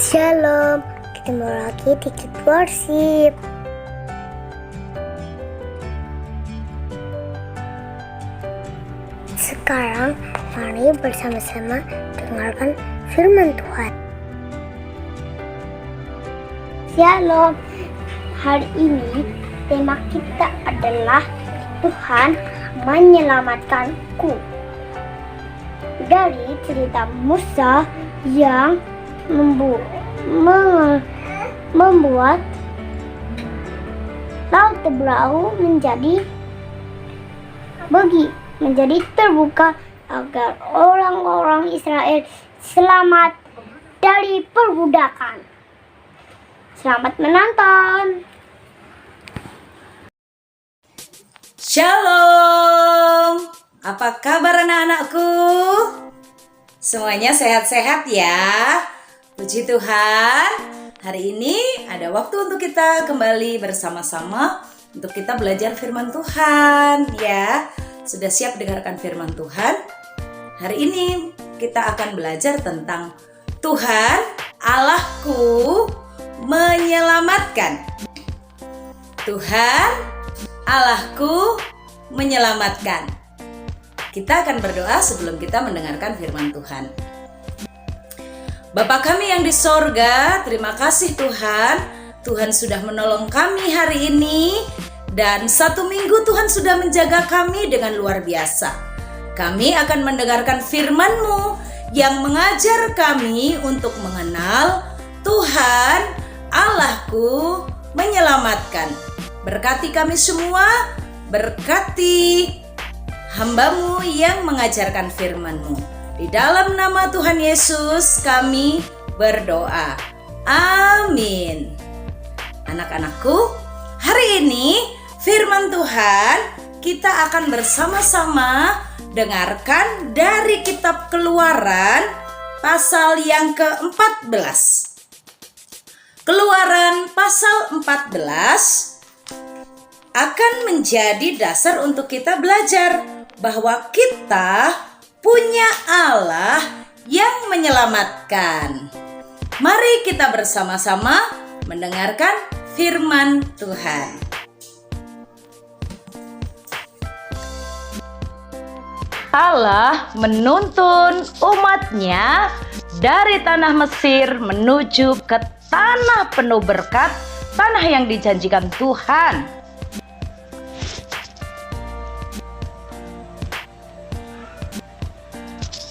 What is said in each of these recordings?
Shalom, ketemu lagi di Kid Worship. Sekarang mari bersama-sama dengarkan firman Tuhan. Shalom, hari ini tema kita adalah Tuhan menyelamatkanku. Dari cerita Musa yang membuat laut Tebrau menjadi terbuka agar orang-orang Israel selamat dari perbudakan. Selamat menonton. Shalom, apa kabar anak-anakku? Semuanya sehat-sehat ya? Puji Tuhan, hari ini ada waktu untuk kita kembali bersama-sama untuk kita belajar firman Tuhan ya. Sudah siap dengarkan firman Tuhan? Hari ini kita akan belajar tentang Tuhan Allahku menyelamatkan. Tuhan Allahku menyelamatkan. Kita akan berdoa sebelum kita mendengarkan firman Tuhan. Bapa kami yang di sorga, terima kasih Tuhan. Tuhan sudah menolong kami hari ini. Dan 1 minggu Tuhan sudah menjaga kami dengan luar biasa. Kami akan mendengarkan firman-Mu yang mengajar kami untuk mengenal Tuhan Allahku menyelamatkan. Berkati kami semua, berkati hamba-Mu yang mengajarkan firman-Mu. Di dalam nama Tuhan Yesus kami berdoa. Amin. Anak-anakku, hari ini firman Tuhan kita akan bersama-sama dengarkan dari kitab Keluaran pasal yang ke-14. Keluaran pasal 14 akan menjadi dasar untuk kita belajar bahwa kita punya Allah yang menyelamatkan. Mari kita bersama-sama mendengarkan firman Tuhan. Allah menuntun umatnya dari tanah Mesir menuju ke tanah penuh berkat, tanah yang dijanjikan Tuhan.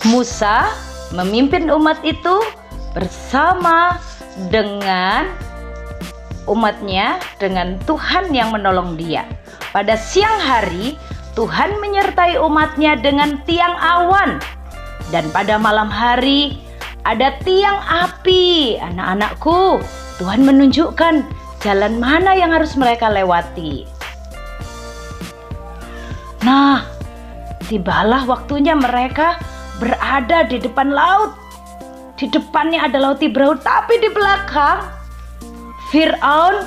Musa memimpin umat itu bersama dengan umatnya, dengan Tuhan yang menolong dia. Pada siang hari, Tuhan menyertai umatnya dengan tiang awan. Dan pada malam hari, ada tiang api. Anak-anakku, Tuhan menunjukkan jalan mana yang harus mereka lewati. Nah, tibalah waktunya mereka berada di depan laut. Di depannya ada laut Tebrau, tapi di belakang Firaun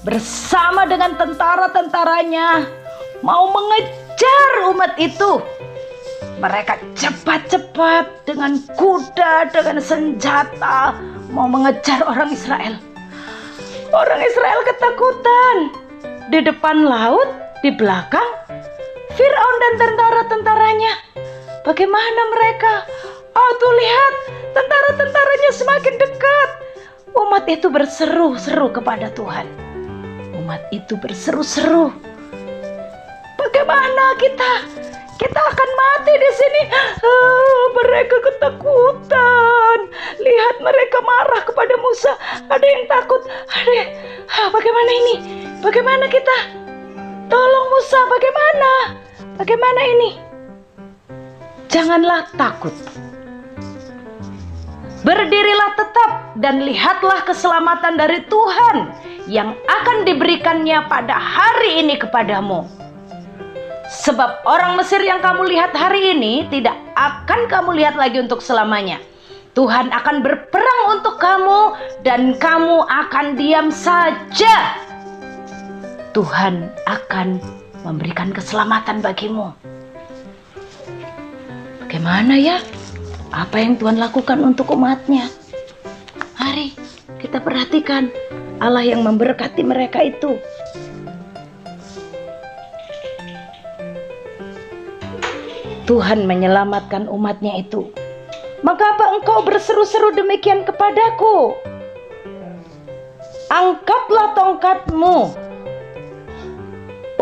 bersama dengan tentara-tentaranya mau mengejar umat itu. Mereka cepat-cepat dengan kuda, dengan senjata mau mengejar orang Israel. Orang Israel ketakutan. Di depan laut, di belakang Firaun dan tentara-tentaranya. Bagaimana mereka? Oh, tuh lihat, tentara-tentaranya semakin dekat. Umat itu berseru-seru kepada Tuhan. Umat itu berseru-seru. Bagaimana kita? Kita akan mati di sini. Mereka ketakutan. Lihat, mereka marah kepada Musa. Ada yang takut. Bagaimana ini? Bagaimana kita? Tolong Musa, bagaimana? Bagaimana ini? Janganlah takut. Berdirilah tetap dan lihatlah keselamatan dari Tuhan yang akan diberikannya pada hari ini kepadamu. Sebab orang Mesir yang kamu lihat hari ini tidak akan kamu lihat lagi untuk selamanya. Tuhan akan berperang untuk kamu dan kamu akan diam saja. Tuhan akan memberikan keselamatan bagimu. Bagaimana ya? Apa yang Tuhan lakukan untuk umatnya? Mari kita perhatikan Allah yang memberkati mereka itu. Tuhan menyelamatkan umatnya itu. Maka apa engkau berseru-seru demikian kepadaku? Angkatlah tongkatmu,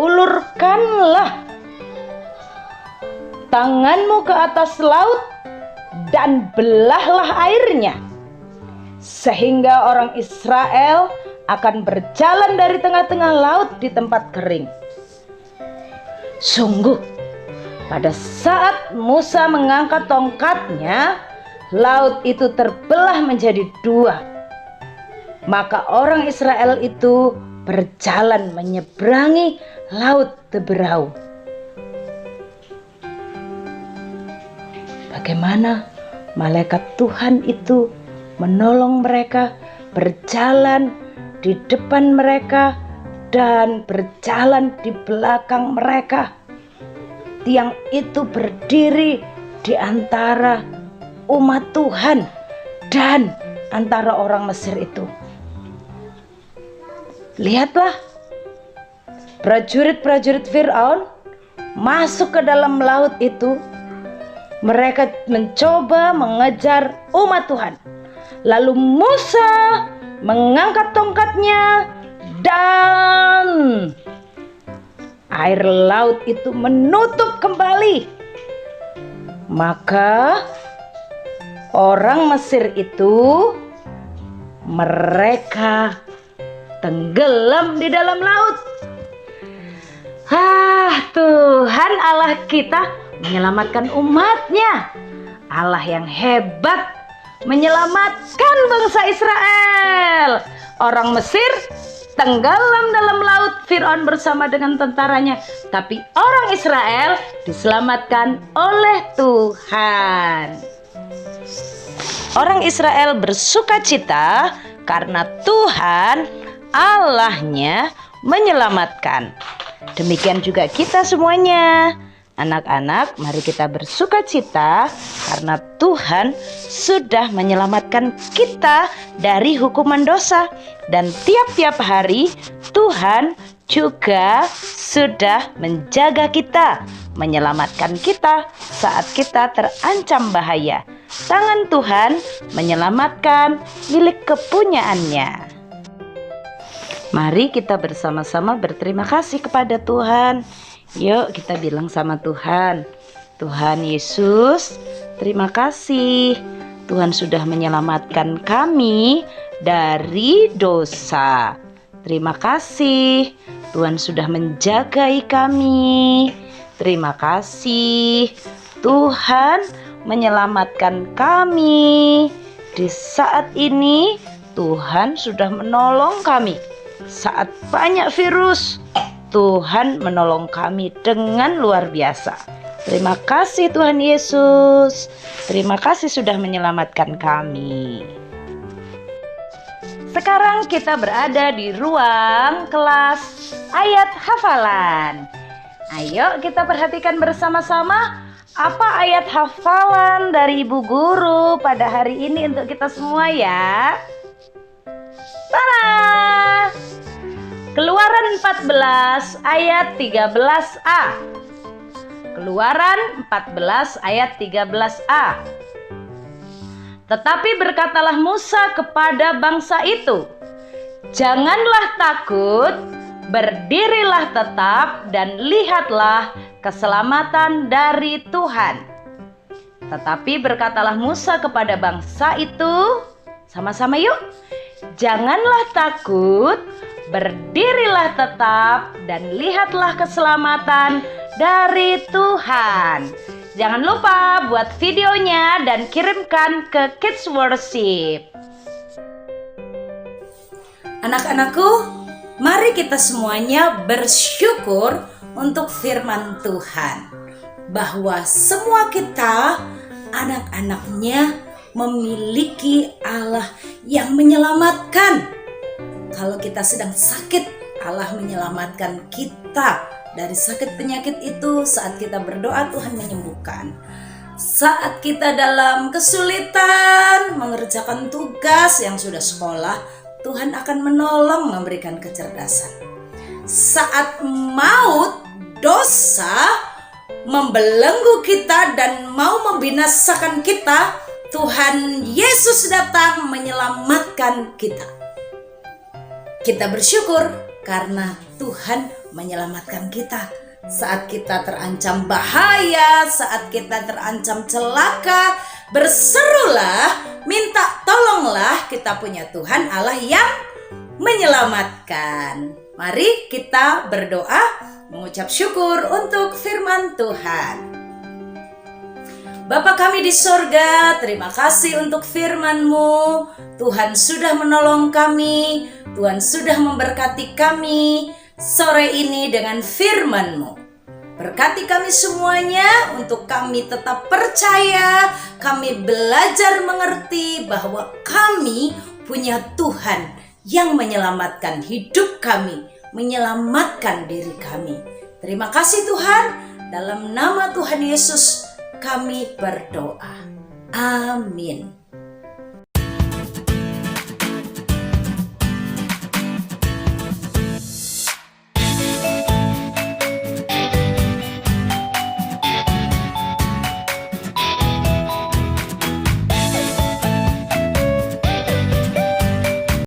ulurkanlah tanganmu ke atas laut dan belahlah airnya, sehingga orang Israel akan berjalan dari tengah-tengah laut di tempat kering. Sungguh, pada saat Musa mengangkat tongkatnya, laut itu terbelah menjadi dua. Maka orang Israel itu berjalan menyeberangi laut Teberau. Bagaimana malaikat Tuhan itu menolong mereka, berjalan di depan mereka dan berjalan di belakang mereka. Tiang itu berdiri di antara umat Tuhan dan antara orang Mesir itu. Lihatlah, prajurit-prajurit Fir'aun masuk ke dalam laut itu. Mereka mencoba mengejar umat Tuhan. Lalu Musa mengangkat tongkatnya dan air laut itu menutup kembali. Maka orang Mesir itu mereka tenggelam di dalam laut. Tuhan Allah kita menyelamatkan umatnya. Allah yang hebat menyelamatkan bangsa Israel. Orang Mesir tenggelam dalam laut Fir'aun bersama dengan tentaranya, tapi orang Israel diselamatkan oleh Tuhan. Orang Israel bersukacita karena Tuhan Allahnya menyelamatkan. Demikian juga kita semuanya. Anak-anak, mari kita bersukacita karena Tuhan sudah menyelamatkan kita dari hukuman dosa. Dan tiap-tiap hari Tuhan juga sudah menjaga kita, menyelamatkan kita saat kita terancam bahaya. Tangan Tuhan menyelamatkan milik kepunyaannya. Mari kita bersama-sama berterima kasih kepada Tuhan. Yuk kita bilang sama Tuhan, Tuhan Yesus, terima kasih. Tuhan sudah menyelamatkan kami dari dosa. Terima kasih, Tuhan sudah menjagai kami. Terima kasih, Tuhan menyelamatkan kami. Di saat ini Tuhan sudah menolong kami. Saat banyak virus, Tuhan menolong kami dengan luar biasa. Terima kasih Tuhan Yesus. Terima kasih sudah menyelamatkan kami. Sekarang kita berada di ruang kelas ayat hafalan. Ayo kita perhatikan bersama-sama apa ayat hafalan dari Ibu Guru pada hari ini untuk kita semua ya. Tada! Keluaran 14 ayat 13a. Keluaran 14 ayat 13a. Tetapi berkatalah Musa kepada bangsa itu, janganlah takut, berdirilah tetap dan lihatlah keselamatan dari Tuhan. Tetapi berkatalah Musa kepada bangsa itu, sama-sama yuk, janganlah takut, berdirilah tetap dan lihatlah keselamatan dari Tuhan. Jangan lupa buat videonya dan kirimkan ke Kids Worship. Anak-anakku, mari kita semuanya bersyukur untuk firman Tuhan, bahwa semua kita anak-anaknya memiliki Allah yang menyelamatkan. Kalau kita sedang sakit, Allah menyelamatkan kita dari sakit penyakit itu. Saat kita berdoa, Tuhan menyembuhkan. Saat kita dalam kesulitan mengerjakan tugas yang sudah sekolah, Tuhan akan menolong memberikan kecerdasan. Saat maut, dosa membelenggu kita dan mau membinasakan kita, Tuhan Yesus datang menyelamatkan kita. Kita bersyukur karena Tuhan menyelamatkan kita. Saat kita terancam bahaya, saat kita terancam celaka, berserulah, minta tolonglah, kita punya Tuhan Allah yang menyelamatkan. Mari kita berdoa, mengucap syukur untuk firman Tuhan. Bapa kami di sorga, terima kasih untuk firman-Mu. Tuhan sudah menolong kami, Tuhan sudah memberkati kami sore ini dengan firman-Mu. Berkati kami semuanya untuk kami tetap percaya, kami belajar mengerti bahwa kami punya Tuhan yang menyelamatkan hidup kami, menyelamatkan diri kami. Terima kasih Tuhan, dalam nama Tuhan Yesus kami berdoa. Amin.